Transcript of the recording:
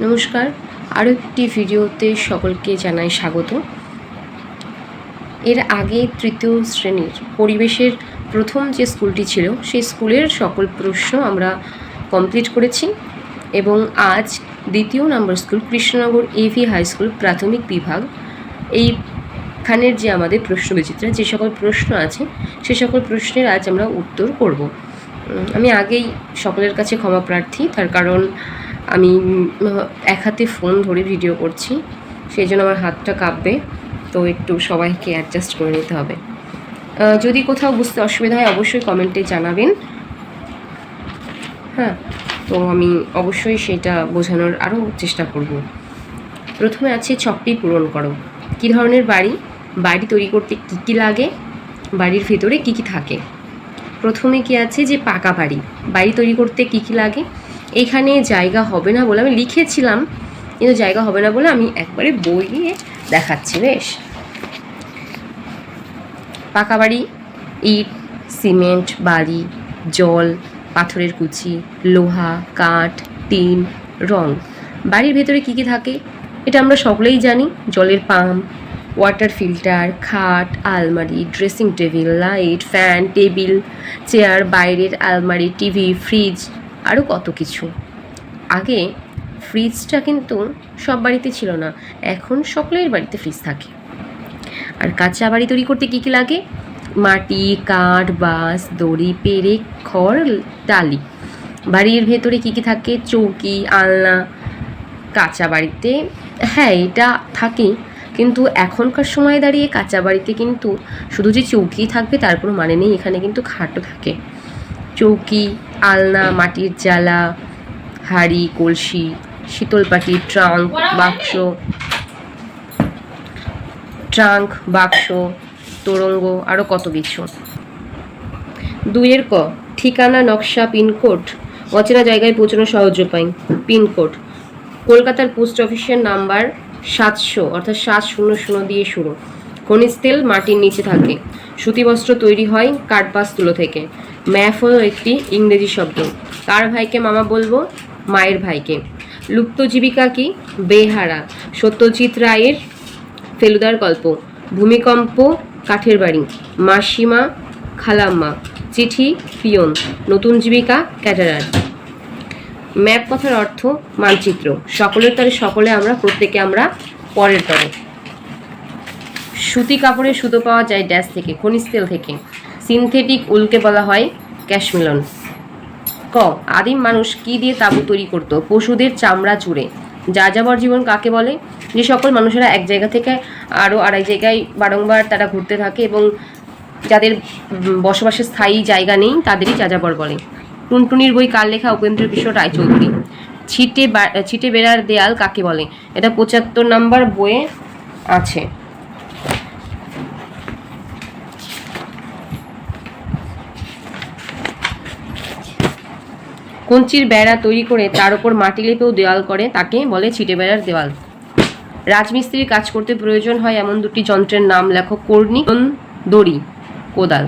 নমস্কার, আরও একটি ভিডিওতে সকলকে জানাই স্বাগত। এর আগে তৃতীয় শ্রেণীর পরিবেশের প্রথম যে স্কুলটি ছিল সেই স্কুলের সকল প্রশ্ন আমরা কমপ্লিট করেছি এবং আজ দ্বিতীয় নম্বর school Krishnanagar AV high school প্রাথমিক বিভাগ এইখানের যে আমাদের প্রশ্নবিচিত্রা যে সকল প্রশ্ন আছে সে সকল প্রশ্নের আজ আমরা উত্তর করব। আমি আগেই সকলের কাছে ক্ষমা প্রার্থী, তার কারণ আমি এক হাতে ফোন ধরে ভিডিও করছি, সেই জন্য আমার হাতটা কাঁপবে, তো একটু সবাইকে অ্যাডজাস্ট করে নিতে হবে। যদি কোথাও বুঝতে অসুবিধা হয় অবশ্যই কমেন্টে জানাবেন। হ্যাঁ, তো আমি অবশ্যই সেটা বোঝানোর আরও চেষ্টা করব। প্রথমে আছে ছকটি পূরণ করো। কী ধরনের বাড়ি, বাড়ি তৈরি করতে কী কী লাগে, বাড়ির ভেতরে কী কী থাকে। প্রথমে কি আছে যে পাকা বাড়ি, বাড়ি তৈরি করতে কী কী লাগে। এখানে জায়গা হবে না বলে আমি লিখেছিলাম, কিন্তু জায়গা হবে না বলে আমি একবারে বই দিয়ে দেখাচ্ছি। বেশ, পাকা বাড়ি ইট, সিমেন্ট, বালি, জল, পাথরের কুচি, লোহা, কাঠ, টিন, রং। বাড়ির ভেতরে কী কী থাকে এটা আমরা সকলেই জানি। জলের পাম্প, ওয়াটার ফিল্টার, খাট, আলমারি, dressing table, light, fan, table, chair, বাইরের আলমারি, টিভি, ফ্রিজ, আরও কত কিছু। আগে ফ্রিজটা কিন্তু সব বাড়িতে ছিল না, এখন সকলের বাড়িতে ফ্রিজ থাকে। আর কাঁচা বাড়ি তৈরি করতে কী কী লাগে, মাটি, কাঠ, বাঁশ, দড়ি, পেরেক, খড়, টালি। বাড়ির ভেতরে কী কী থাকে, চৌকি, আলনা। কাঁচা বাড়িতে হ্যাঁ এটা থাকে, কিন্তু এখনকার সময় দাঁড়িয়ে কাঁচা বাড়িতে কিন্তু শুধু যে চৌকি থাকবে তার কোনো মানে নেই, এখানে কিন্তু খাটও থাকে। চৌকি, আলনা, মাটির জালা, হাঁড়ি, কলসি, শীতলপাটি, ট্রাঙ্ক, বাক্স, তোরঙ্গ, আরও কত কিছু। 2 ক, ঠিকানা, নকশা, পিনকোড। অচেনা জায়গায় পৌঁছানোর সহজ উপায়, পিনকোড। কলকাতার পোস্ট অফিসের নাম্বার 700 অর্থাৎ 700 দিয়ে শুরু। খনিজ তেল মাটির নিচে থাকে। সুতিবস্ত্র তৈরি হয় কার্পাস তুলো থেকে। ম্যাপ হলো একটি ইংরেজি শব্দ। কার ভাইকে মামা বলবো, মায়ের ভাইকে। লুপ্ত জীবিকা কি, বেহারা। সত্যজিৎ রায়ের ফেলুদার গল্প। ভূমিকম্প, কাঠের বাড়ি। মাসিমা, খালাম্মা। চিঠি, পিয়ন। নতুন জীবিকা, ক্যাটারার। ম্যাপ কথার অর্থ মানচিত্র। সকলের তরে সকলে আমরা, প্রত্যেকে আমরা, পরের তরে। সুতি কাপড়ের সুতো পাওয়া যায় ড্যাশ থেকে, খনিজ তেল থেকে। সিনথেটিক উলকে বলা হয় ক্যাশমিলন। ক, আদিম মানুষ কি দিয়ে তাঁবু তৈরি করত, পশুদের চামড়া চুড়ে। যাযাবর জীবন কাকে বলে, যে সকল মানুষেরা এক জায়গা থেকে আরও আরেক জায়গায় বারংবার তারা ঘুরতে থাকে এবং যাদের বসবাসের স্থায়ী জায়গা নেই তাদেরই যাযাবর বলে। টুনটুনির বই কার লেখা, উপেন্দ্রকিশোর রায়চৌধুরী। ছিটে বেড়ার দেয়াল কাকে বলে, এটা 75 নম্বর বইয়ে আছে। কঞ্চির বেড়া তৈরি করে তার উপর মাটি লেপেও দেওয়াল করে, তাকে বলে ছিটে বেড়ার দেওয়াল। রাজমিস্ত্রির কাজ করতে প্রয়োজন হয় এমন 2টি যন্ত্রের নাম লেখো, কর্নি, দড়ি, কোদাল।